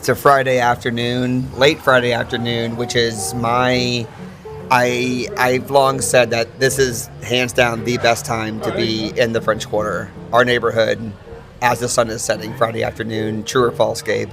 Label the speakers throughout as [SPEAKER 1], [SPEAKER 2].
[SPEAKER 1] It's a Friday afternoon, late Friday afternoon, which is I've long said that this is hands down the best time to be in the French Quarter, our neighborhood, as the sun is setting Friday afternoon. True or false, Gabe?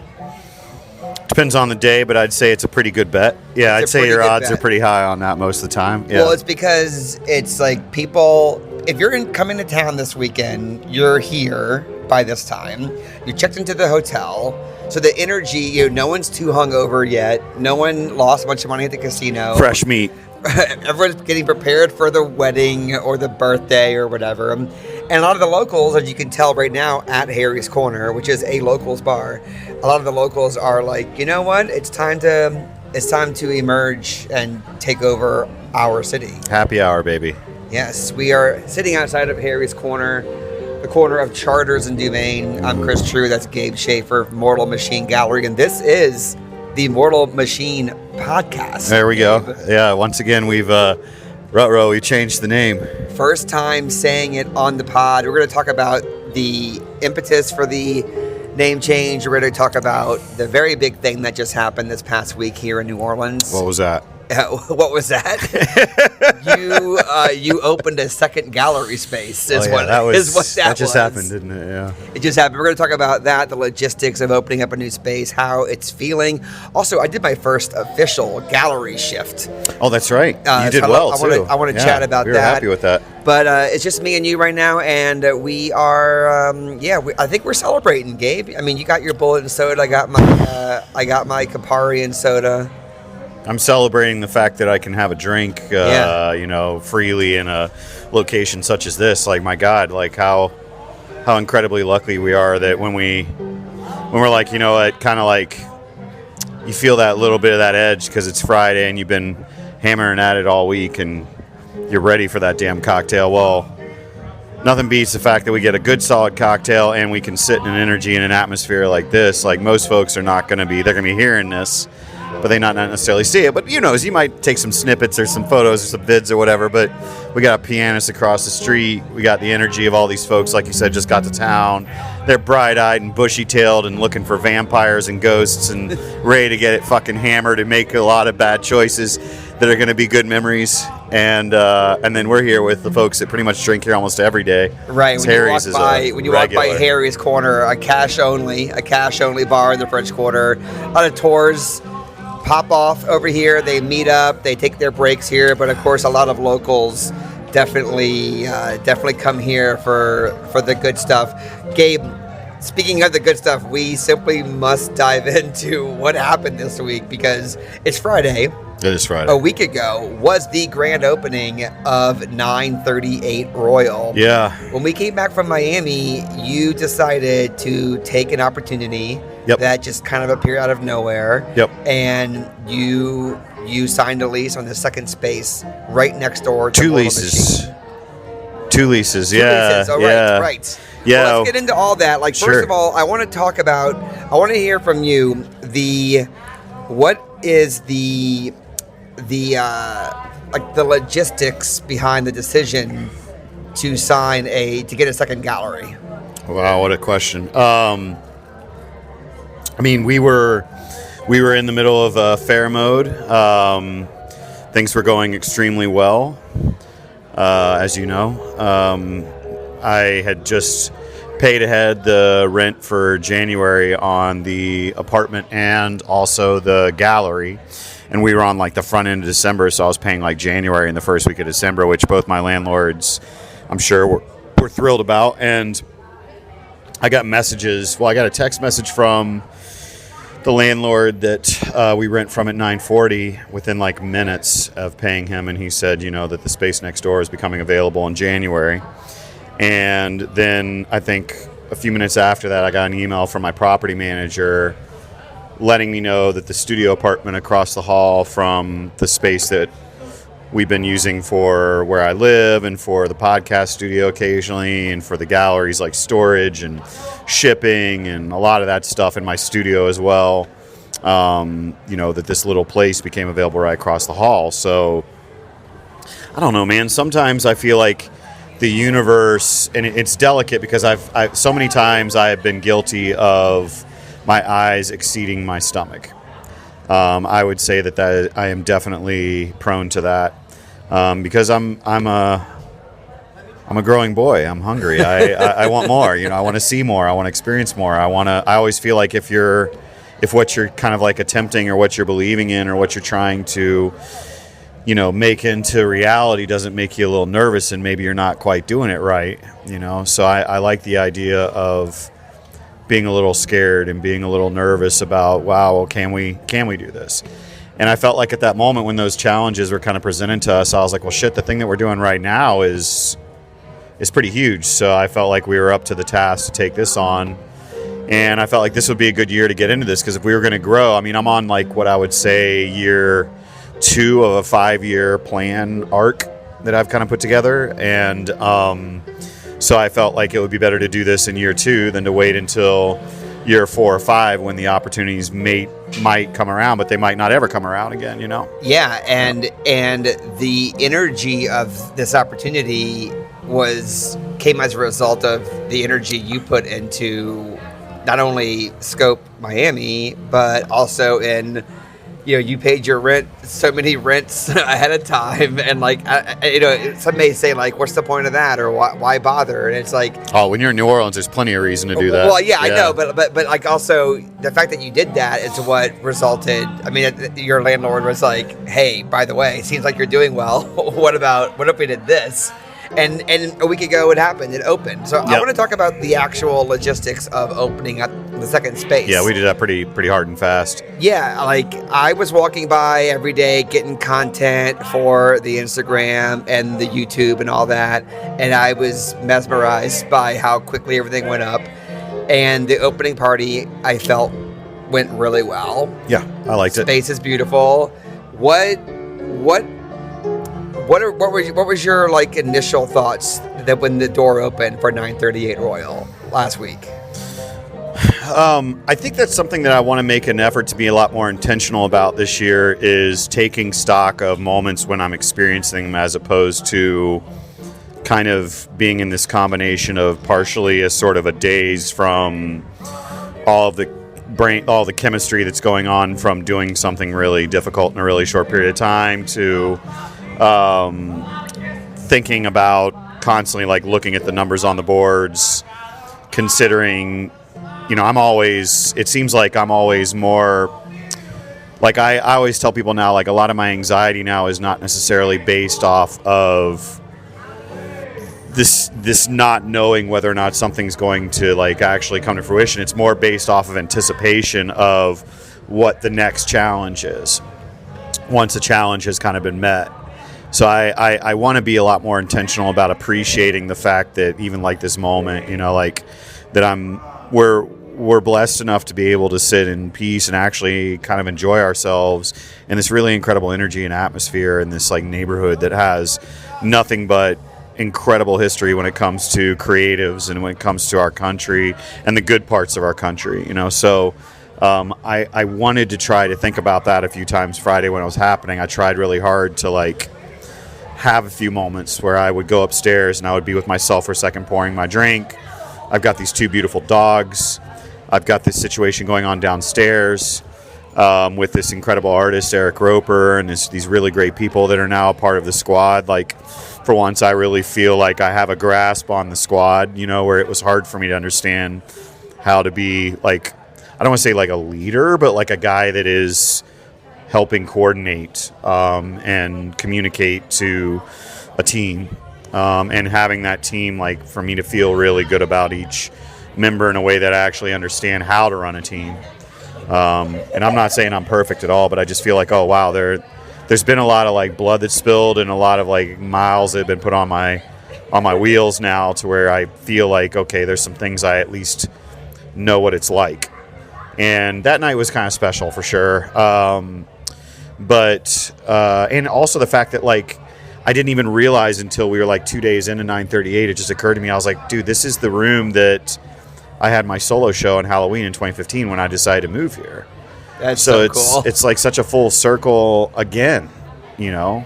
[SPEAKER 2] Depends on the day, but I'd say it's a pretty good bet. Yeah, I'd say your odds are pretty high on that most of the time. Yeah.
[SPEAKER 1] Well, it's because it's like people, if you're coming to town this weekend, you're here by this time. You checked into the hotel. So the energy, no one's too hungover yet. No one lost a bunch of money at the casino.
[SPEAKER 2] Fresh meat.
[SPEAKER 1] Everyone's getting prepared for the wedding or the birthday or whatever. And a lot of the locals, as you can tell right now at Harry's Corner, which is a locals bar, a lot of the locals are like, you know what? It's time to emerge and take over our city.
[SPEAKER 2] Happy hour, baby.
[SPEAKER 1] Yes, we are sitting outside of Harry's Corner, the corner of Charters and Dumaine. I'm Chris Trew. That's Gabe Shaffer, Mortal Machine Gallery. And this is the Mortal Machine podcast.
[SPEAKER 2] There we go. Yeah, once again, we changed the name.
[SPEAKER 1] First time saying it on the pod. We're going to talk about the impetus for the name change. We're going to talk about the very big thing that just happened this past week here in New Orleans.
[SPEAKER 2] What was that?
[SPEAKER 1] What was that? You opened a second gallery space. That
[SPEAKER 2] just happened, didn't it? Yeah.
[SPEAKER 1] It just happened. We're going to talk about that, the logistics of opening up a new space, how it's feeling. Also, I did my first official gallery shift.
[SPEAKER 2] Oh, that's right. You did well, too.
[SPEAKER 1] I want to chat about that.
[SPEAKER 2] We were happy with that.
[SPEAKER 1] But it's just me and you right now, and we are, I think we're celebrating, Gabe. I mean, you got your bullet and soda. I got my Campari and soda.
[SPEAKER 2] I'm celebrating the fact that I can have a drink, freely in a location such as this. Like, my God, like how incredibly lucky we are that when we're like, it kind of like you feel that little bit of that edge because it's Friday and you've been hammering at it all week and you're ready for that damn cocktail. Well, nothing beats the fact that we get a good solid cocktail and we can sit in an energy and an atmosphere like this. Like, most folks are not going to be, they're going to be hearing this, but they not necessarily see it. But you might take some snippets or some photos or some vids or whatever. But we got a pianist across the street. We got the energy of all these folks, like you said, just got to town. They're bright-eyed and bushy-tailed and looking for vampires and ghosts and ready to get it fucking hammered and make a lot of bad choices that are going to be good memories. And then we're here with the folks that pretty much drink here almost every day.
[SPEAKER 1] Right. When you walk by Harry's Corner, a cash only bar in the French Quarter. A lot of tours pop off over here. They meet up. They take their breaks here. But of course, a lot of locals definitely come here for the good stuff. Gabe, speaking of the good stuff, we simply must dive into what happened this week because it's Friday.
[SPEAKER 2] It is Friday.
[SPEAKER 1] A week ago was the grand opening of 938 Royal.
[SPEAKER 2] Yeah.
[SPEAKER 1] When we came back from Miami, you decided to take an opportunity that just kind of appeared out of nowhere.
[SPEAKER 2] Yep.
[SPEAKER 1] And you signed a lease on the second space right next door to
[SPEAKER 2] Two leases. Yeah.
[SPEAKER 1] Oh,
[SPEAKER 2] yeah.
[SPEAKER 1] Right.
[SPEAKER 2] Yeah.
[SPEAKER 1] Well, let's get into all that. Like, first of all, I want to hear from you what is the logistics behind the decision to get a second gallery.
[SPEAKER 2] Wow, what a question. I mean, we were in the middle of fair mode. Things were going extremely well, as you know. I had just paid ahead the rent for January on the apartment and also the gallery. And we were on like the front end of December, so I was paying like January and the first week of December, which both my landlords, I'm sure, were thrilled about. And I got I got a text message from the landlord that we rent from at 940 within like minutes of paying him. And he said, that the space next door is becoming available in January. And then I think a few minutes after that, I got an email from my property manager letting me know that the studio apartment across the hall from the space that we've been using for where I live and for the podcast studio occasionally and for the galleries like storage and shipping and a lot of that stuff in my studio as well, that this little place became available right across the hall. So I don't know, man. Sometimes I feel like the universe, and it's delicate because I've so many times I have been guilty of my eyes exceeding my stomach. I would say that I am definitely prone to that because I'm a growing boy. I'm hungry. I want more. I want to see more. I want to experience more. I always feel like if what you're kind of like attempting or what you're believing in or what you're trying to, make into reality doesn't make you a little nervous and maybe you're not quite doing it right. So I like the idea of being a little scared and being a little nervous about, wow, well, can we do this? And I felt like at that moment when those challenges were kind of presented to us, I was like, well, shit, the thing that we're doing right now is pretty huge. So I felt like we were up to the task to take this on. And I felt like this would be a good year to get into this because if we were going to grow, I'm on like what I would say year 2 of a 5-year plan arc that I've kind of put together. And so I felt like it would be better to do this in year 2 than to wait until year 4 or 5 when the opportunities might come around, but they might not ever come around again,
[SPEAKER 1] Yeah, and the energy of this opportunity came as a result of the energy you put into not only Scope Miami, but also in, you paid your rent, so many rents ahead of time. And like, some may say like, what's the point of that? Or why bother? And it's like,
[SPEAKER 2] oh, when you're in New Orleans, there's plenty of reason to do that.
[SPEAKER 1] Well, yeah. I know. But like also the fact that you did that is what resulted. Your landlord was like, hey, by the way, it seems like you're doing well. What if we did this? And a week ago it happened. It opened. So I want to talk about the actual logistics of opening up the second space.
[SPEAKER 2] Yeah, we did that pretty hard and fast.
[SPEAKER 1] Yeah, like I was walking by every day getting content for the Instagram and the YouTube and all that, and I was mesmerized by how quickly everything went up. And the opening party, I felt, went really well.
[SPEAKER 2] Yeah, I liked it.
[SPEAKER 1] Space is beautiful. What was your like initial thoughts that when the door opened for 938 Royal last week?
[SPEAKER 2] I think that's something that I want to make an effort to be a lot more intentional about this year is taking stock of moments when I'm experiencing them as opposed to kind of being in this combination of partially a sort of a daze from all the chemistry that's going on from doing something really difficult in a really short period of time to thinking about constantly like looking at the numbers on the boards, considering, it seems like I'm always more like I always tell people now, like a lot of my anxiety now is not necessarily based off of this not knowing whether or not something's going to like actually come to fruition. It's more based off of anticipation of what the next challenge is once a challenge has kind of been met. So I want to be a lot more intentional about appreciating the fact that even like this moment, like that we're blessed enough to be able to sit in peace and actually kind of enjoy ourselves in this really incredible energy and atmosphere in this like neighborhood that has nothing but incredible history when it comes to creatives and when it comes to our country and the good parts of our country, So I wanted to try to think about that a few times Friday when it was happening. I tried really hard to like have a few moments where I would go upstairs and I would be with myself for a second pouring my drink. I've got these 2 beautiful dogs. I've got this situation going on downstairs with this incredible artist, Eric Roper, and these really great people that are now a part of the squad. Like, for once, I really feel like I have a grasp on the squad, where it was hard for me to understand how to be, like, I don't want to say like a leader, but like a guy that is helping coordinate and communicate to a team and having that team, like, for me to feel really good about each member in a way that I actually understand how to run a team. And I'm not saying I'm perfect at all, but I just feel like, oh, wow, there's been a lot of like blood that's spilled and a lot of like miles that have been put on my wheels now to where I feel like, okay, there's some things I at least know what it's like. And that night was kind of special for sure. But and also the fact that like I didn't even realize until we were like 2 days into 938, it just occurred to me, I was like, dude, this is the room that I had my solo show on Halloween in 2015 when I decided to move here.
[SPEAKER 1] That's so
[SPEAKER 2] cool. It's like such a full circle again, I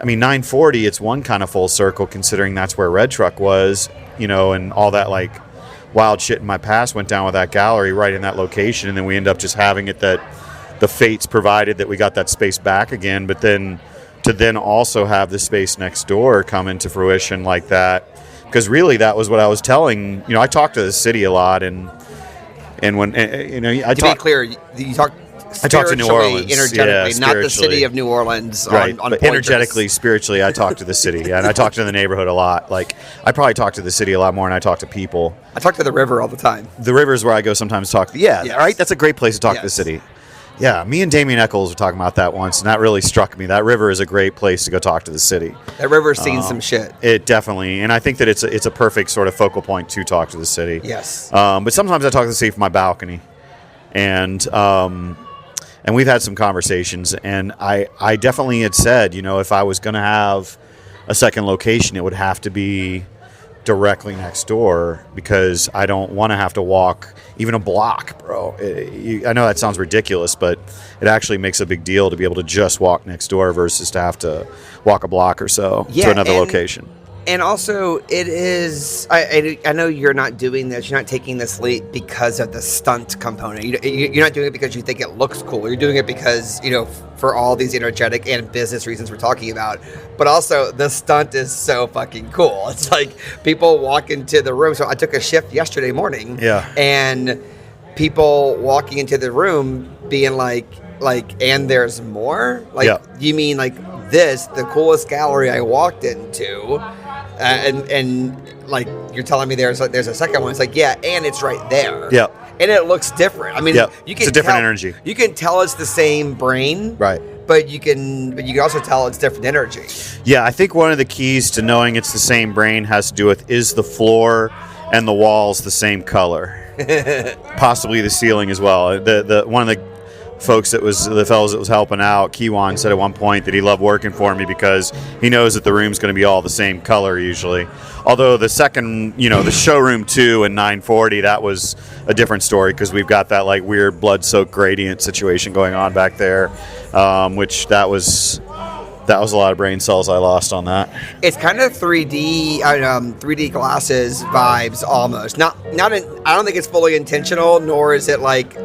[SPEAKER 2] mean, 940, it's one kind of full circle considering that's where Red Truck was, and all that like wild shit in my past went down with that gallery right in that location, and then we end up just having it that the fates provided that we got that space back again. But then to then also have the space next door come into fruition like that, because really that was what I was telling. I talk to the city a lot, and when I
[SPEAKER 1] to be clear, you talk.
[SPEAKER 2] I talk to New Orleans,
[SPEAKER 1] energetically, not the city of New Orleans.
[SPEAKER 2] Right,
[SPEAKER 1] on
[SPEAKER 2] but energetically, spiritually, I talk to the city, and I talk to the neighborhood a lot. Like, I probably talk to the city a lot more than I talk to people.
[SPEAKER 1] I talk to the river all the time.
[SPEAKER 2] The river is where I go sometimes to talk. Yes. Right? That's a great place to talk to the city. Yeah, me and Damien Eccles were talking about that once, and that really struck me. That river is a great place to go talk to the city.
[SPEAKER 1] That river's seen some shit.
[SPEAKER 2] It definitely, and I think that it's a perfect sort of focal point to talk to the city.
[SPEAKER 1] Yes.
[SPEAKER 2] But sometimes I talk to the city from my balcony, and we've had some conversations, and I definitely had said, if I was going to have a second location, it would have to be directly next door, because I don't want to have to walk even a block, bro. I know that sounds ridiculous, but it actually makes a big deal to be able to just walk next door versus to have to walk a block or so to another location.
[SPEAKER 1] And also, it is. I know you're not doing this. You're not taking this leap because of the stunt component. You're not doing it because you think it looks cool. You're doing it because for all these energetic and business reasons we're talking about. But also, the stunt is so fucking cool. It's like people walk into the room. So I took a shift yesterday morning.
[SPEAKER 2] Yeah.
[SPEAKER 1] And people walking into the room being like, and there's more. You mean like this, the coolest gallery I walked into. And like you're telling me there's a second one. It's like, yeah, and it's right there.
[SPEAKER 2] Yeah.
[SPEAKER 1] And it looks different. I mean,
[SPEAKER 2] it's a different energy.
[SPEAKER 1] You can tell it's the same brain.
[SPEAKER 2] Right.
[SPEAKER 1] But you can also tell it's different energy.
[SPEAKER 2] Yeah, I think one of the keys to knowing it's the same brain has to do with, is the floor and the walls the same color? Possibly the ceiling as well. The one of the folks the fellows that was helping out, Kiwan, said at one point that he loved working for me because he knows that the room's going to be all the same color usually. Although the second, the showroom 2 and 940, that was a different story, because we've got that like weird blood-soaked gradient situation going on back there, which that was a lot of brain cells I lost on that.
[SPEAKER 1] It's kind of 3D glasses vibes almost. I don't think it's fully intentional, nor is it like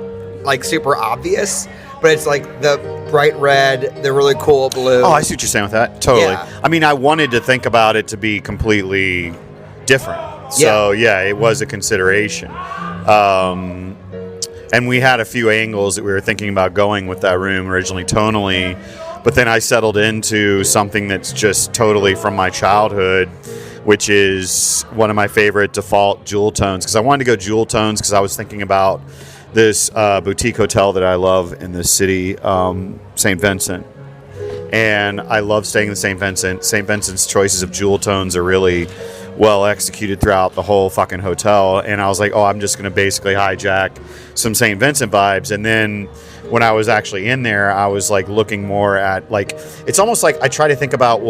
[SPEAKER 1] super obvious, but it's like the bright red, the really cool blue.
[SPEAKER 2] Oh, I see what you're saying with that. Totally.
[SPEAKER 1] Yeah.
[SPEAKER 2] I mean, I wanted to think about it to be completely different. So, it was a consideration. And we had a few angles that we were thinking about going with that room originally tonally, but then I settled into something that's just totally from my childhood, which is one of my favorite default jewel tones, because I wanted to go jewel tones because I was thinking about this boutique hotel that I love in the city, St. Vincent. And I love staying in St. Vincent. St. Vincent's choices of jewel tones are really well executed throughout the whole fucking hotel. And I was like, I'm just going to basically hijack some St. Vincent vibes. And then when I was actually in there, I was like looking more at it's almost like I try to think about,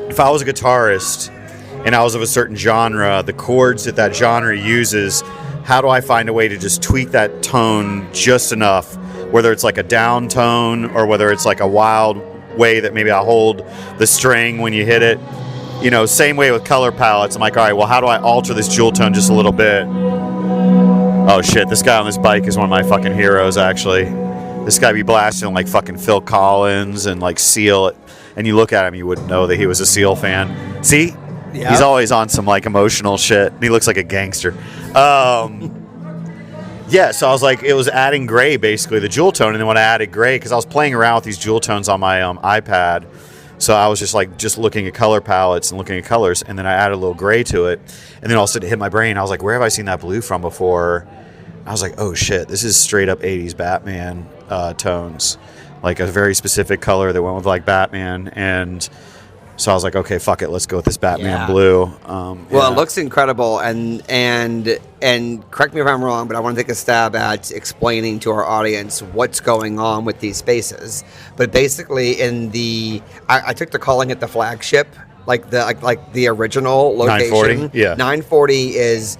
[SPEAKER 2] if I was a guitarist and I was of a certain genre, the chords that genre uses, how do I find a way to just tweak that tone just enough, whether it's like a down tone or whether it's like a wild way that maybe I hold the string when you hit it. Same way with color palettes. I'm like, all right, well, how do I alter this jewel tone just a little bit? Oh, shit, this guy on this bike is one of my fucking heroes, actually. This guy be blasting like fucking Phil Collins and like Seal. And you look at him, you wouldn't know that he was a Seal fan. See? Yep. He's always on some like emotional shit. He looks like a gangster. So I was like, it was adding gray, basically, the jewel tone. And then when I added gray, because I was playing around with these jewel tones on my iPad, so I was just looking at color palettes and looking at colors, and then I added a little gray to it. And then all of a sudden it hit my brain. I was like, where have I seen that blue from before? I was like, oh shit, this is straight up 80s Batman tones. Like a very specific color that went with like Batman. And so I was like, okay, fuck it, let's go with this Batman blue.
[SPEAKER 1] It looks incredible, and correct me if I'm wrong, but I want to take a stab at explaining to our audience what's going on with these spaces. But basically, I took to calling it the flagship, like the original location.
[SPEAKER 2] 940, yeah.
[SPEAKER 1] 940 is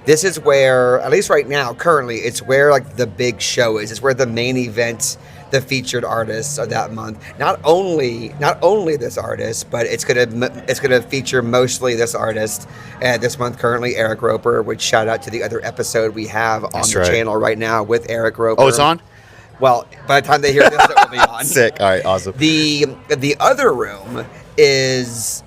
[SPEAKER 1] this is where, at least right now, currently, it's where like the big show is. It's where the main event, the featured artists of that month. Not only this artist, but it's gonna feature mostly this artist this month. Currently, Eric Roper. Which shout out to the other episode we have on the channel right now with Eric Roper.
[SPEAKER 2] Oh, it's on.
[SPEAKER 1] Well, by the time they hear this, it will be on.
[SPEAKER 2] Sick. All right, awesome.
[SPEAKER 1] The other room is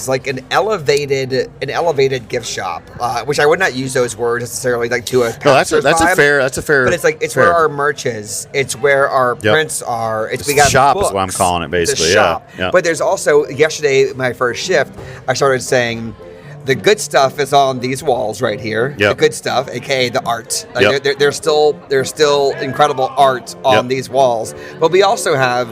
[SPEAKER 1] like an elevated gift shop, which I would not use those words necessarily like to a passer's
[SPEAKER 2] that's
[SPEAKER 1] vibe,
[SPEAKER 2] a fair.
[SPEAKER 1] But it's
[SPEAKER 2] fair.
[SPEAKER 1] where our merch is. It's where our prints are.
[SPEAKER 2] We got shop books. Is what I'm calling it basically.
[SPEAKER 1] The shop.
[SPEAKER 2] Yeah.
[SPEAKER 1] But there's also yesterday my first shift. I started saying, the good stuff is on these walls right here.
[SPEAKER 2] Yep.
[SPEAKER 1] The good stuff, aka the art. Like there's still incredible art on these walls. But we also have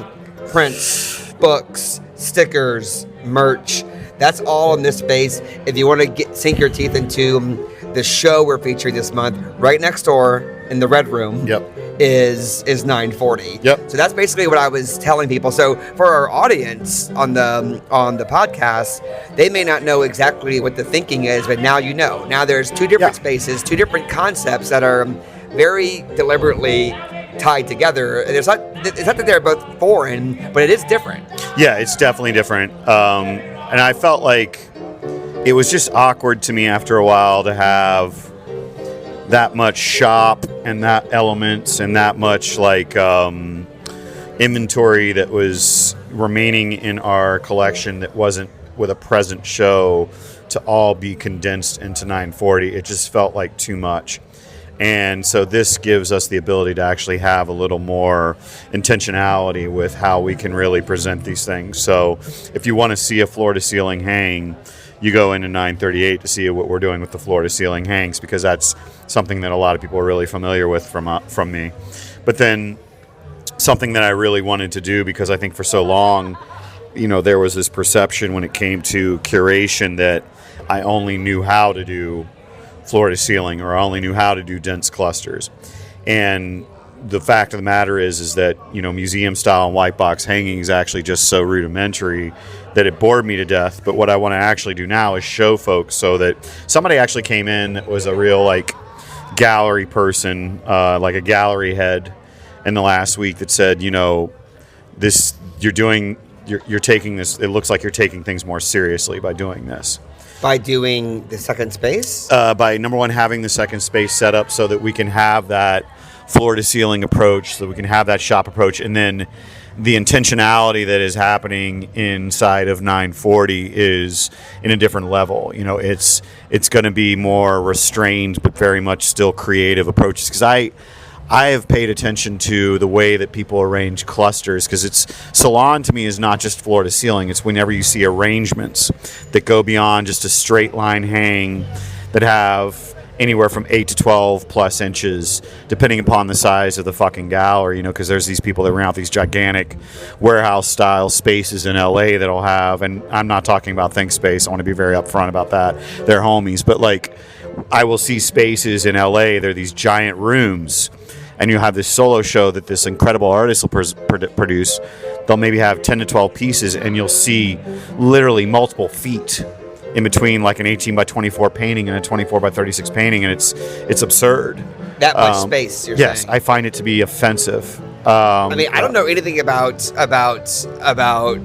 [SPEAKER 1] prints, books, stickers, merch. That's all in this space. If you want to sink your teeth into the show we're featuring this month, right next door in the red room is 940.
[SPEAKER 2] Yep.
[SPEAKER 1] So that's basically what I was telling people. So for our audience on the podcast, they may not know exactly what the thinking is, but now you know. Now there's two different spaces, two different concepts that are very deliberately tied together. It's not that they're both foreign, but it is different.
[SPEAKER 2] Yeah, it's definitely different. And I felt like it was just awkward to me after a while to have that much shop and that elements and that much like inventory that was remaining in our collection that wasn't with a present show to all be condensed into 940. It just felt like too much. And so this gives us the ability to actually have a little more intentionality with how we can really present these things. So if you want to see a floor-to-ceiling hang, you go into 938 to see what we're doing with the floor-to-ceiling hangs, because that's something that a lot of people are really familiar with from me. But then something that I really wanted to do, because I think for so long, there was this perception when it came to curation that I only knew how to do floor to ceiling, or I only knew how to do dense clusters. And the fact of the matter is that, museum style and white box hanging is actually just so rudimentary that it bored me to death. But what I want to actually do now is show folks, so that somebody actually came in that was a real like gallery person, like a gallery head in the last week, that said, this you're taking this, it looks like you're taking things more seriously by doing this.
[SPEAKER 1] By doing the second space?
[SPEAKER 2] By, number one, having the second space set up so that we can have that floor-to-ceiling approach, so that we can have that shop approach, and then the intentionality that is happening inside of 940 is in a different level. It's going to be more restrained, but very much still creative approaches. Because I have paid attention to the way that people arrange clusters, because salon to me is not just floor to ceiling. It's whenever you see arrangements that go beyond just a straight line hang, that have anywhere from 8 to 12 plus inches, depending upon the size of the fucking gallery, because there's these people that rent out these gigantic warehouse style spaces in LA that'll have, and I'm not talking about Think Space, I want to be very upfront about that, they're homies, but like I will see spaces in LA, they're these giant rooms, and you have this solo show that this incredible artist will produce. They'll maybe have 10 to 12 pieces, and you'll see literally multiple feet in between, like an 18 by 24 painting and a 24 by 36 painting, and it's absurd.
[SPEAKER 1] That much space, you're saying?
[SPEAKER 2] Yes, I find it to be offensive.
[SPEAKER 1] I don't know anything about the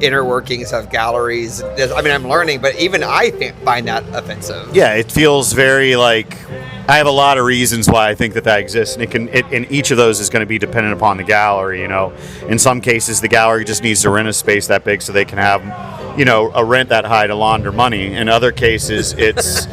[SPEAKER 1] inner workings of galleries. I'm learning, but even I find that offensive.
[SPEAKER 2] Yeah, it feels very like, I have a lot of reasons why I think that exists, and and each of those is going to be dependent upon the gallery. In some cases, the gallery just needs to rent a space that big so they can have, a rent that high to launder money. In other cases, it's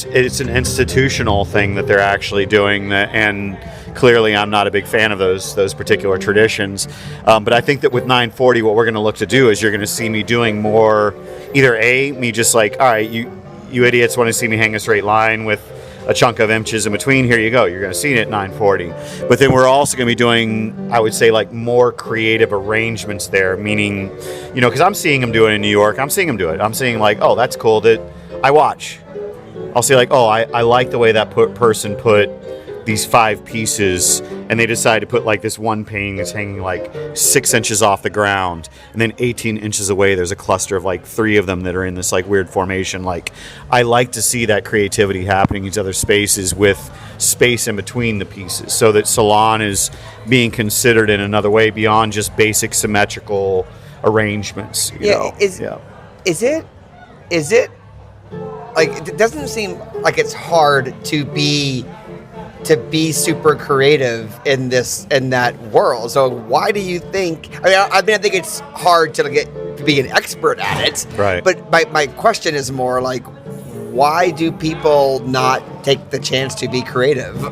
[SPEAKER 2] an institutional thing that they're actually doing, and clearly I'm not a big fan of those particular traditions. But I think that with 940, what we're going to look to do is you're going to see me doing more, either me just like, all right, you idiots want to see me hang a straight line with a chunk of inches in between, here you go, you're going to see it at 940. But then we're also going to be doing, I would say, like more creative arrangements there, meaning, because I'm seeing them do it in New York, I'm seeing them do it. I'm seeing like, oh, that's cool, that I watch. I'll say like, oh, I like the way that person put these 5 pieces, and they decide to put like this one painting that's hanging like 6 inches off the ground, and then 18 inches away there's a cluster of like 3 of them that are in this like weird formation. Like, I like to see that creativity happening in these other spaces with space in between the pieces, so that Salon is being considered in another way beyond just basic symmetrical arrangements. You know?
[SPEAKER 1] Is it like, it doesn't seem like it's hard to be super creative in that world. So why do you think? I think it's hard to be an expert at it.
[SPEAKER 2] Right.
[SPEAKER 1] But my question is more like, why do people not take the chance to be creative?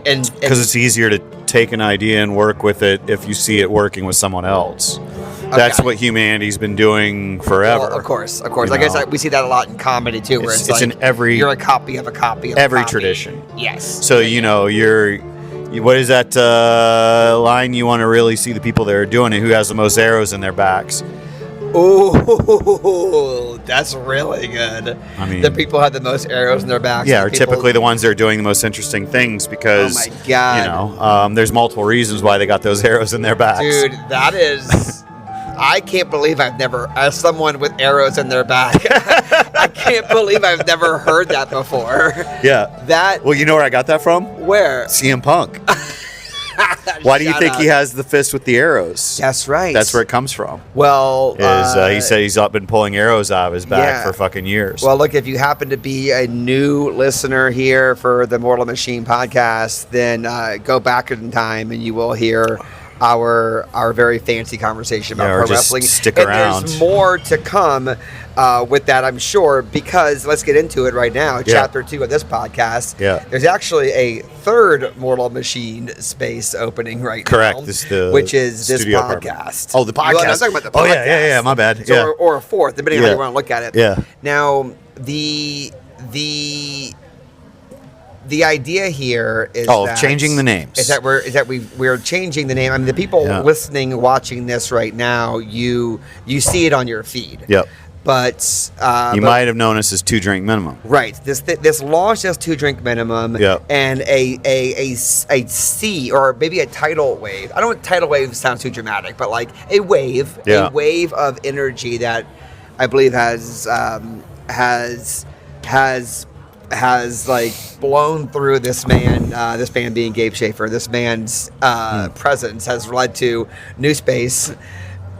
[SPEAKER 1] And
[SPEAKER 2] because it's easier to take an idea and work with it if you see it working with someone else. That's what humanity's been doing forever.
[SPEAKER 1] Well, of course. I guess we see that a lot in comedy too, where it's like,
[SPEAKER 2] in every,
[SPEAKER 1] you're a copy of a copy of
[SPEAKER 2] every
[SPEAKER 1] a copy.
[SPEAKER 2] tradition.
[SPEAKER 1] Yes.
[SPEAKER 2] So what is that line? You want to really see the people that are doing it, who has the most arrows in their backs.
[SPEAKER 1] Ooh, that's really good.
[SPEAKER 2] I mean,
[SPEAKER 1] the people have the most arrows in their backs.
[SPEAKER 2] Yeah, are typically the ones that are doing the most interesting things because,
[SPEAKER 1] oh my God,
[SPEAKER 2] there's multiple reasons why they got those arrows in their backs.
[SPEAKER 1] Dude, that is... I can't believe I've never, as someone with arrows in their back, I can't believe I've never heard that before.
[SPEAKER 2] Yeah. Well, you know where I got that from?
[SPEAKER 1] Where?
[SPEAKER 2] CM Punk. Why do you think he has the fist with the arrows?
[SPEAKER 1] That's right.
[SPEAKER 2] That's where it comes from.
[SPEAKER 1] Well,
[SPEAKER 2] he said he's been pulling arrows out of his back for fucking years.
[SPEAKER 1] Well, look, if you happen to be a new listener here for the Mortal Machine podcast, then go back in time and you will hear our very fancy conversation about pro wrestling.
[SPEAKER 2] Stick
[SPEAKER 1] and
[SPEAKER 2] around.
[SPEAKER 1] There's more to come with that, I'm sure, because let's get into it right now. Chapter 2 of this podcast.
[SPEAKER 2] Yeah.
[SPEAKER 1] There's actually a third Mortal Machine space opening right now.
[SPEAKER 2] Correct.
[SPEAKER 1] Which is this podcast.
[SPEAKER 2] Apartment. Oh, the podcast.
[SPEAKER 1] Well, I'm talking about the podcast.
[SPEAKER 2] Oh, yeah. My bad.
[SPEAKER 1] So, or a fourth, depending on how you want to look at it.
[SPEAKER 2] Yeah.
[SPEAKER 1] Now, the idea here is
[SPEAKER 2] changing the names.
[SPEAKER 1] Is that we're changing the name. I mean, the people listening, watching this right now, you see it on your feed.
[SPEAKER 2] Yep.
[SPEAKER 1] But
[SPEAKER 2] you might have known us as 2 Drink Minimum.
[SPEAKER 1] Right. This launched as 2 Drink Minimum.
[SPEAKER 2] Yep.
[SPEAKER 1] And a C, or maybe a tidal wave. I don't want tidal wave sounds too dramatic, but like a wave of energy that I believe has like blown through this man being Gabe Shaffer. This man's presence has led to new space,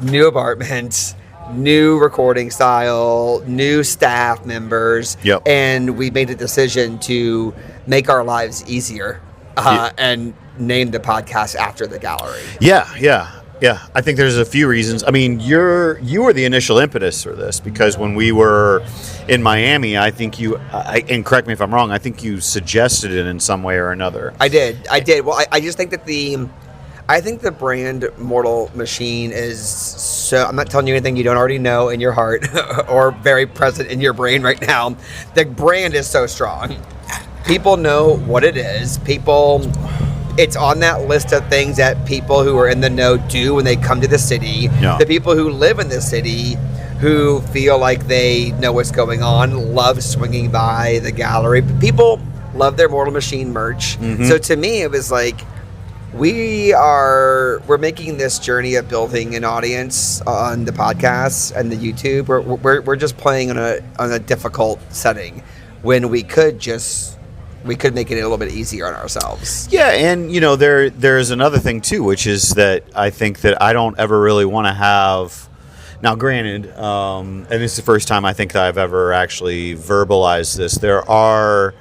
[SPEAKER 1] new apartment, new recording style, new staff members.
[SPEAKER 2] Yep.
[SPEAKER 1] And we made a decision to make our lives easier and name the podcast after the gallery.
[SPEAKER 2] Yeah. I think there's a few reasons. I mean, you were the initial impetus for this, because when we were in Miami, I think and correct me if I'm wrong, I think you suggested it in some way or another.
[SPEAKER 1] I did. Well, I just think that the brand Mortal Machine is so... I'm not telling you anything you don't already know in your heart or very present in your brain right now. The brand is so strong. People know what it is. It's on that list of things that people who are in the know do when they come to the city.
[SPEAKER 2] Yeah.
[SPEAKER 1] The people who live in the city, who feel like they know what's going on, love swinging by the gallery. People love their Mortal Machine merch. Mm-hmm. So to me, it was like, we're making this journey of building an audience on the podcast and the YouTube. We're just playing on a difficult setting when we could make it a little bit easier on ourselves.
[SPEAKER 2] Yeah, and there's another thing too, which is that I think that I don't ever really want to have. Now, granted, and this is the first time I think that I've ever actually verbalized this. There are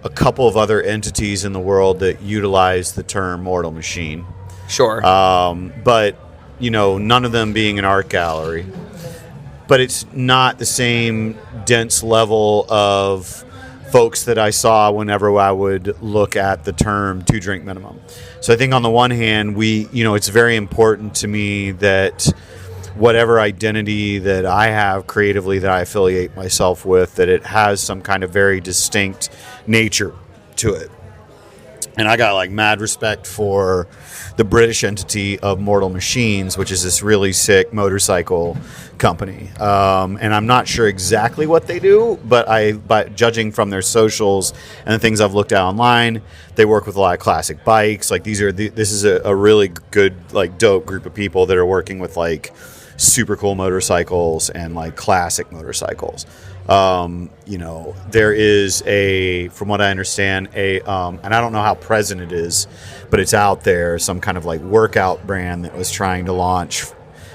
[SPEAKER 2] a couple of other entities in the world that utilize the term Mortal Machine.
[SPEAKER 1] Sure.
[SPEAKER 2] But none of them being an art gallery. But it's not the same dense level of folks that I saw whenever I would look at the term 2 Drink Minimum. So I think on the one hand, it's very important to me that whatever identity that I have creatively that I affiliate myself with, that it has some kind of very distinct nature to it. And I got like mad respect for the British entity of Mortal Machines, which is this really sick motorcycle company. And I'm not sure exactly what they do, but judging from their socials and the things I've looked at online, they work with a lot of classic bikes. Like this is a really good, like dope group of people that are working with like super cool motorcycles and like classic motorcycles. There is from what I understand, and I don't know how present it is, but it's out there, some kind of like workout brand that was trying to launch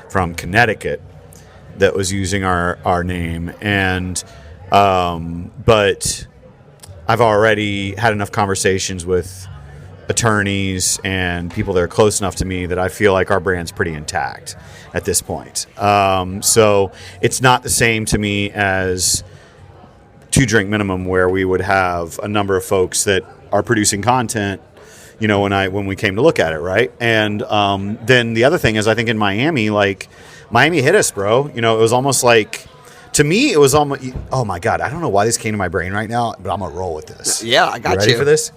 [SPEAKER 2] from Connecticut that was using our name. And, but I've already had enough conversations with attorneys and people that are close enough to me that I feel like our brand's pretty intact at this point. So it's not the same to me as 2 Drink Minimum, where we would have a number of folks that are producing content, when we came to look at it, right? And then the other thing is, I think in Miami hit us, bro. It was almost like, to me, it was almost, oh my God, I don't know why this came to my brain right now, but I'm gonna roll with this.
[SPEAKER 1] Yeah, I got you.
[SPEAKER 2] Ready for this?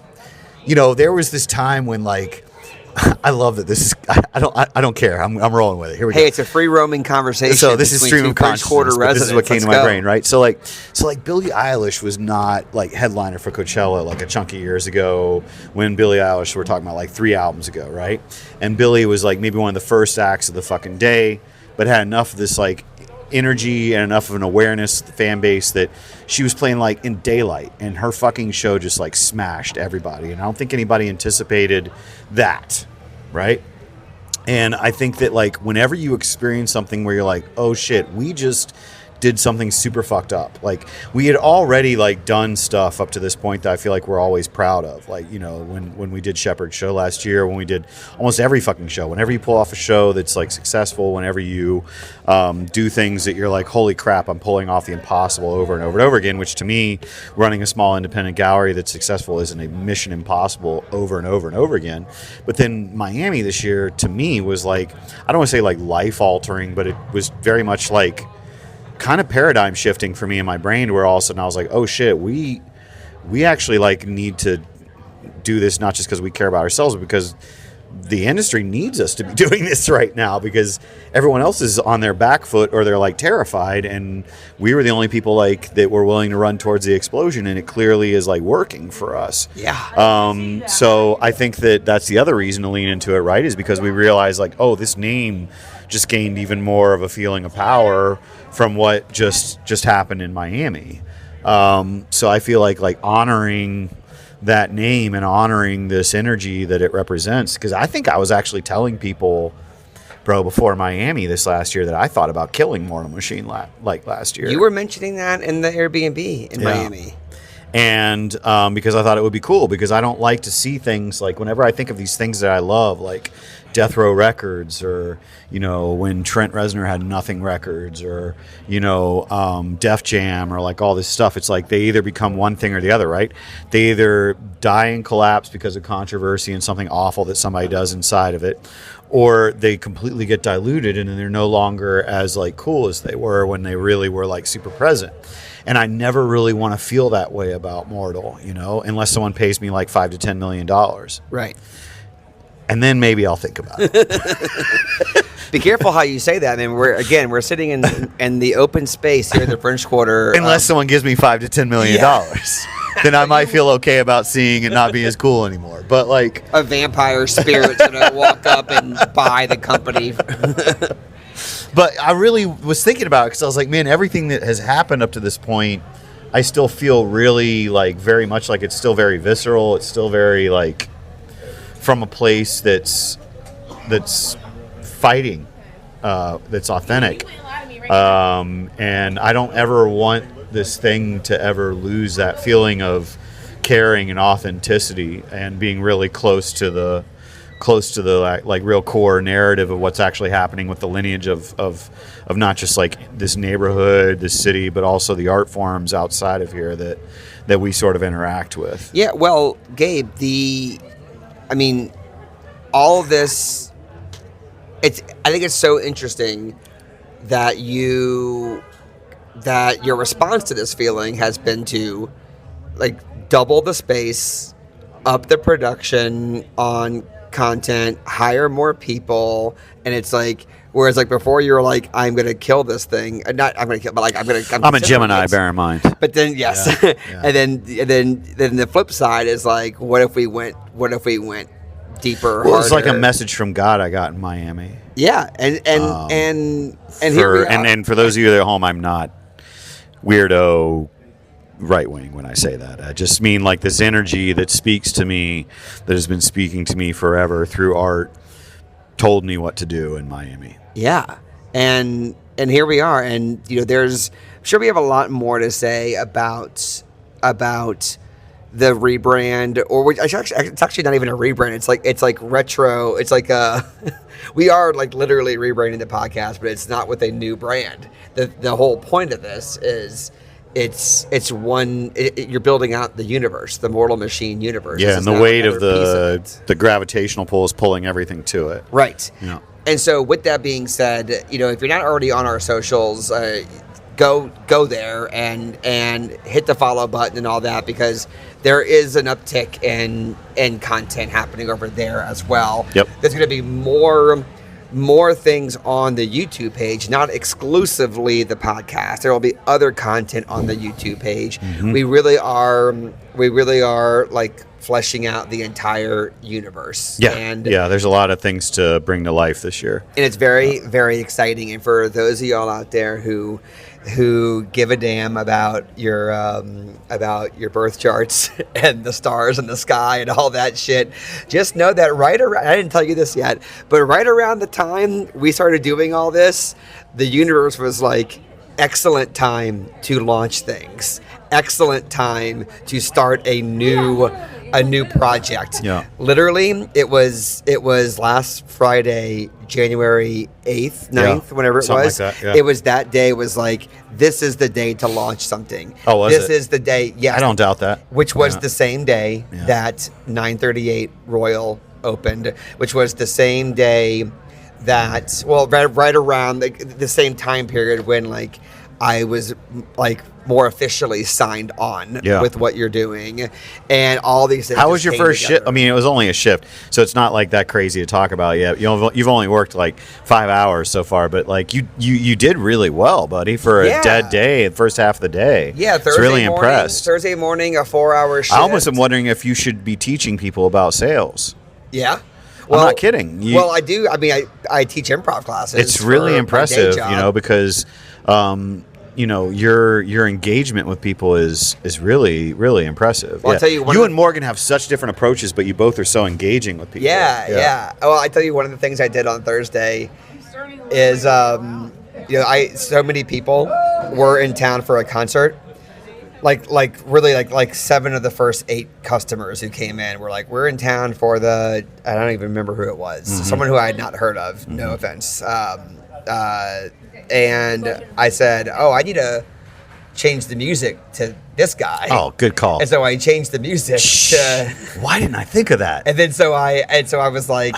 [SPEAKER 2] There was this time when I love that this is. I don't care. I'm rolling with it. Here we go.
[SPEAKER 1] Hey, it's a free roaming conversation.
[SPEAKER 2] So this is stream of consciousness. This is what came to my brain, right? So Billie Eilish was not like headliner for Coachella like a chunk of years ago. When Billie Eilish, we're talking about like 3 albums ago, right? And Billie was like maybe one of the first acts of the fucking day, but had enough of this like energy and enough of an awareness, the fan base, that she was playing like in daylight, and her fucking show just like smashed everybody. And I don't think anybody anticipated that, right? And I think that like whenever you experience something where you're like, oh shit, we just did something super fucked up. Like we had already like done stuff up to this point that I feel like we're always proud of. Like, when we did Shepherd's show last year, when we did almost every fucking show, whenever you pull off a show that's like successful, whenever you do things that you're like, holy crap, I'm pulling off the impossible over and over and over again, which to me, running a small independent gallery that's successful isn't a mission impossible over and over and over again. But then Miami this year to me was like, I don't want to say like life altering, but it was very much like kind of paradigm shifting for me in my brain, where all of a sudden I was like, oh shit, we actually like need to do this, not just because we care about ourselves, but because the industry needs us to be doing this right now, because everyone else is on their back foot or they're like terrified, and we were the only people like that were willing to run towards the explosion, and it clearly is like working for us.
[SPEAKER 1] Yeah.
[SPEAKER 2] So I think that that's the other reason to lean into it, right? Is because we realize like, oh, this name just gained even more of a feeling of power from what just happened in Miami. So I feel like honoring that name and honoring this energy that it represents, because I think I was actually telling people, bro, before Miami this last year, that I thought about killing Mortal Machine last year.
[SPEAKER 1] You were mentioning that in the Airbnb in Miami.
[SPEAKER 2] And because I thought it would be cool, because I don't like to see things like, whenever I think of these things that I love, like Death Row Records, or when Trent Reznor had Nothing Records, or Def Jam, or like all this stuff, it's like they either become one thing or the other, right? They either die and collapse because of controversy and something awful that somebody does inside of it, or they completely get diluted and then they're no longer as like cool as they were when they really were like super present. And I never really want to feel that way about Mortal, unless someone pays me like $5 to $10 million.
[SPEAKER 1] Right.
[SPEAKER 2] And then maybe I'll think about it.
[SPEAKER 1] Be careful how you say that. I mean, we're sitting in the open space here in the French Quarter.
[SPEAKER 2] Unless someone gives me $5 to $10 million, then I might feel okay about seeing it not be as cool anymore. But like
[SPEAKER 1] a vampire spirit's gonna walk up and buy the company.
[SPEAKER 2] But I really was thinking about it, because I was like, man, everything that has happened up to this point, I still feel really like very much like it's still very visceral. It's still very like from a place that's fighting, that's authentic. And I don't ever want this thing to ever lose that feeling of caring and authenticity and being really close to the like real core narrative of what's actually happening with the lineage of not just like this neighborhood, this city, but also the art forms outside of here that we sort of interact with.
[SPEAKER 1] Yeah, well, Gabe, all of this, I think it's so interesting that your response to this feeling has been to like double the space, up the production on content, hire more people, and it's like, whereas like before you were like, I'm gonna kill this thing, not I'm gonna kill, but like I'm
[SPEAKER 2] a Gemini, bear in mind.
[SPEAKER 1] But then yes, yeah. and then the flip side is like, what if we went deeper?
[SPEAKER 2] Well, it's like a message from God I got in Miami.
[SPEAKER 1] Yeah, and here we are.
[SPEAKER 2] And for those of you that are at home, I'm not weirdo right wing when I say that. I just mean like this energy that speaks to me, that has been speaking to me forever through art, told me what to do in Miami.
[SPEAKER 1] Yeah, and here we are, and I'm sure we have a lot more to say about the rebrand, or it's actually not even a rebrand. It's like retro. It's like we are like literally rebranding the podcast, but it's not with a new brand. The whole point of this is you're building out the universe, the Mortal Machine universe.
[SPEAKER 2] Yeah, and the weight of the gravitational pull is pulling everything to it.
[SPEAKER 1] Right.
[SPEAKER 2] Yeah.
[SPEAKER 1] And so with that being said, if you're not already on our socials, go there and hit the follow button and all that, because there is an uptick in content happening over there as well.
[SPEAKER 2] Yep.
[SPEAKER 1] There's going to be more things on the YouTube page, not exclusively the podcast. There will be other content on the YouTube page. Mm-hmm. We really are like fleshing out the entire universe.
[SPEAKER 2] Yeah.
[SPEAKER 1] And
[SPEAKER 2] there's a lot of things to bring to life this year.
[SPEAKER 1] And it's very, very exciting. And for those of y'all out there who give a damn about your birth charts and the stars and the sky and all that shit, just know that right around, I didn't tell you this yet, but right around the time we started doing all this, the universe was like, excellent time to launch things, excellent time to start a new project.
[SPEAKER 2] Yeah.
[SPEAKER 1] Literally, it was last Friday, January 8th, 9th, whenever it was.
[SPEAKER 2] Like that, yeah.
[SPEAKER 1] It was that day, was like, this is the day to launch something.
[SPEAKER 2] Oh, was
[SPEAKER 1] This
[SPEAKER 2] it?
[SPEAKER 1] is the day, yes.
[SPEAKER 2] I don't doubt that.
[SPEAKER 1] Which was the same day that 938 Royal opened, which was the same day that, well, right around the same time period when, like, I was like more officially signed on with what you're doing, and all these things.
[SPEAKER 2] How was your first shift? I mean, it was only a shift, so it's not like that crazy to talk about yet. You've only worked like 5 hours so far, but like you did really well, buddy, for a dead day, the first half of the day.
[SPEAKER 1] Yeah,
[SPEAKER 2] Thursday really impressed.
[SPEAKER 1] Thursday morning, a 4-hour shift.
[SPEAKER 2] I almost am wondering if you should be teaching people about sales.
[SPEAKER 1] Yeah.
[SPEAKER 2] Well, I'm not kidding.
[SPEAKER 1] I do. I mean, I teach improv classes.
[SPEAKER 2] It's really impressive, because your engagement with people is really, really impressive.
[SPEAKER 1] Well, I'll tell you,
[SPEAKER 2] you and Morgan have such different approaches, but you both are so engaging with people.
[SPEAKER 1] Yeah. Well, I tell you, one of the things I did on Thursday is, so many people were in town for a concert. Like 7 of the first 8 customers who came in were like, we're in town for I don't even remember who it was. Mm-hmm. Someone who I had not heard of. Mm-hmm. No offense. And I said, I need to change the music to this guy.
[SPEAKER 2] Oh, good call.
[SPEAKER 1] And so I changed the music to.
[SPEAKER 2] Why didn't I think of that?
[SPEAKER 1] And then I was like,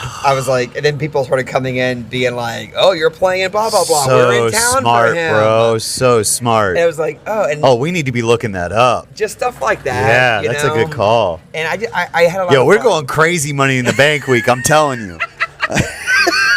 [SPEAKER 1] and then people started coming in being like, oh, you're playing blah blah blah. We're in town
[SPEAKER 2] smart,
[SPEAKER 1] for him.
[SPEAKER 2] Bro. So smart.
[SPEAKER 1] And it was like,
[SPEAKER 2] we need to be looking that up.
[SPEAKER 1] Just stuff like that.
[SPEAKER 2] Yeah, that's a good call.
[SPEAKER 1] And I had a lot.
[SPEAKER 2] We're going crazy Money in the Bank week. I'm telling you.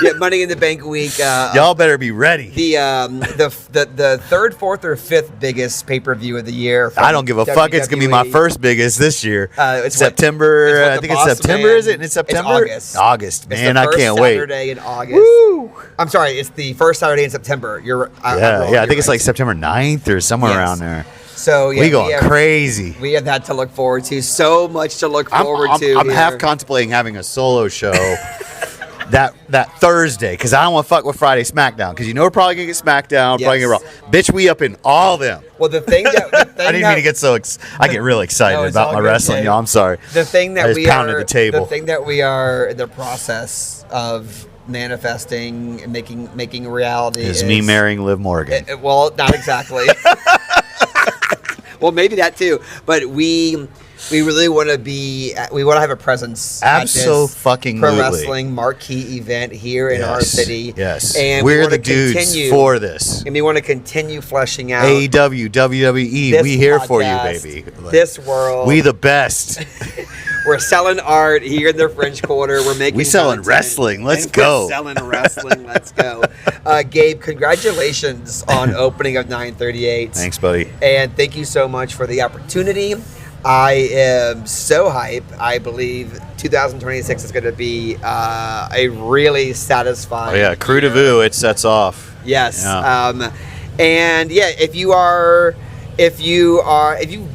[SPEAKER 1] Yeah, Money in the Bank week.
[SPEAKER 2] Y'all better be ready.
[SPEAKER 1] The third, fourth, or fifth biggest pay-per-view of the year.
[SPEAKER 2] I don't give a fuck. It's gonna be my first biggest this year. It's September. I think it's September. Is it? It's September.
[SPEAKER 1] It's August.
[SPEAKER 2] August, man. I can't wait.
[SPEAKER 1] Saturday in August.
[SPEAKER 2] Woo!
[SPEAKER 1] I'm sorry. It's the first Saturday in September.
[SPEAKER 2] I think it's like September 9th or somewhere around there.
[SPEAKER 1] So
[SPEAKER 2] we going crazy.
[SPEAKER 1] We have that to look forward to. So much to look forward to.
[SPEAKER 2] I'm half contemplating having a solo show. That Thursday, because I don't want to fuck with Friday SmackDown, because we're probably gonna get SmackDown, probably gonna get Raw. Bitch, we up in all them.
[SPEAKER 1] Well, the thing that
[SPEAKER 2] I didn't mean to get so. I get really excited about my wrestling, y'all. I'm sorry.
[SPEAKER 1] The thing that
[SPEAKER 2] we pounded the table.
[SPEAKER 1] The thing that we are in the process of manifesting and making reality
[SPEAKER 2] is me marrying Liv Morgan.
[SPEAKER 1] Well, not exactly. Well, maybe that too, but we really want to have a presence at this pro wrestling marquee event here in our city.
[SPEAKER 2] Yes,
[SPEAKER 1] and
[SPEAKER 2] we're the dudes for this,
[SPEAKER 1] and we want to continue fleshing out
[SPEAKER 2] AEW, WWE. We here for you, baby.
[SPEAKER 1] This world,
[SPEAKER 2] we the best.
[SPEAKER 1] We're selling art here in the French Quarter.
[SPEAKER 2] We selling wrestling. Let's go.
[SPEAKER 1] We're selling wrestling. Let's go. Gabe, congratulations on opening of 938.
[SPEAKER 2] Thanks, buddy.
[SPEAKER 1] And thank you so much for the opportunity. I am so hype. I believe 2026 is going to be a really satisfying.
[SPEAKER 2] Oh yeah, Crew de Vue, it sets off.
[SPEAKER 1] Yes.
[SPEAKER 2] Yeah.
[SPEAKER 1] And yeah, if you've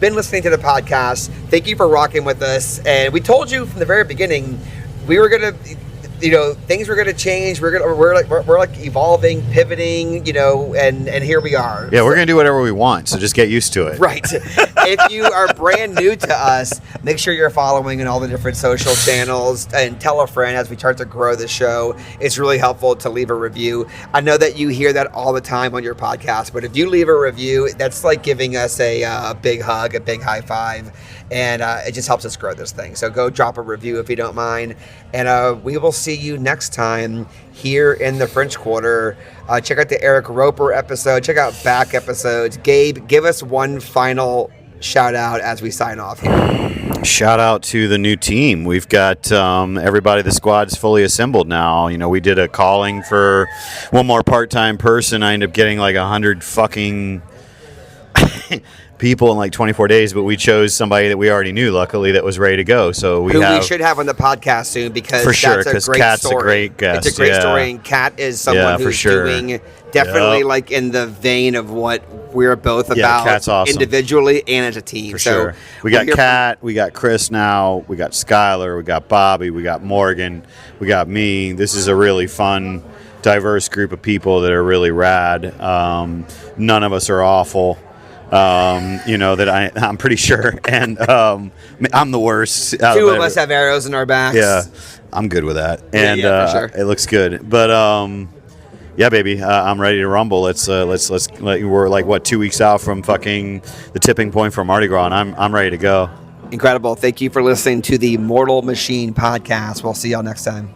[SPEAKER 1] been listening to the podcast, thank you for rocking with us. And we told you from the very beginning, we were gonna, things were gonna change. We're like evolving, pivoting, and here we are.
[SPEAKER 2] Yeah, we're gonna do whatever we want. So just get used to it.
[SPEAKER 1] Right. If you are brand new to us, make sure you're following in all the different social channels and tell a friend as we start to grow the show. It's really helpful to leave a review. I know that you hear that all the time on your podcast, but if you leave a review, that's like giving us a big hug, a big high five, and it just helps us grow this thing. So go drop a review if you don't mind, and we will see you next time here in the French Quarter. Check out the Eric Roper episode. Check out back episodes. Gabe, give us one final shout out as we sign off here.
[SPEAKER 2] Shout out to the new team. We've got everybody. The squad's fully assembled now. We did a calling for one more part-time person. I ended up getting like 100 fucking people in like 24 days, but we chose somebody that we already knew, luckily, that was ready to go. So we should have
[SPEAKER 1] on the podcast soon, because
[SPEAKER 2] for sure, because Kat's
[SPEAKER 1] story.
[SPEAKER 2] a great guest.
[SPEAKER 1] It's a great story, and Kat is someone who's doing definitely like in the vein of what we're both about,
[SPEAKER 2] Kat's awesome.
[SPEAKER 1] Individually and as a team.
[SPEAKER 2] For sure. We got Kat, we got Chris now, we got Skylar, we got Bobby, we got Morgan, we got me. This is a really fun, diverse group of people that are really rad. None of us are awful. That I'm pretty sure, and I'm the worst.
[SPEAKER 1] Two of us have arrows in our backs.
[SPEAKER 2] Yeah, I'm good with that, and
[SPEAKER 1] for sure.
[SPEAKER 2] It looks good. But yeah, baby, I'm ready to rumble. Let's we're like 2 weeks out from fucking the tipping point for Mardi Gras, and I'm ready to go.
[SPEAKER 1] Incredible. Thank you for listening to the Mortal Machine podcast. We'll see y'all next time.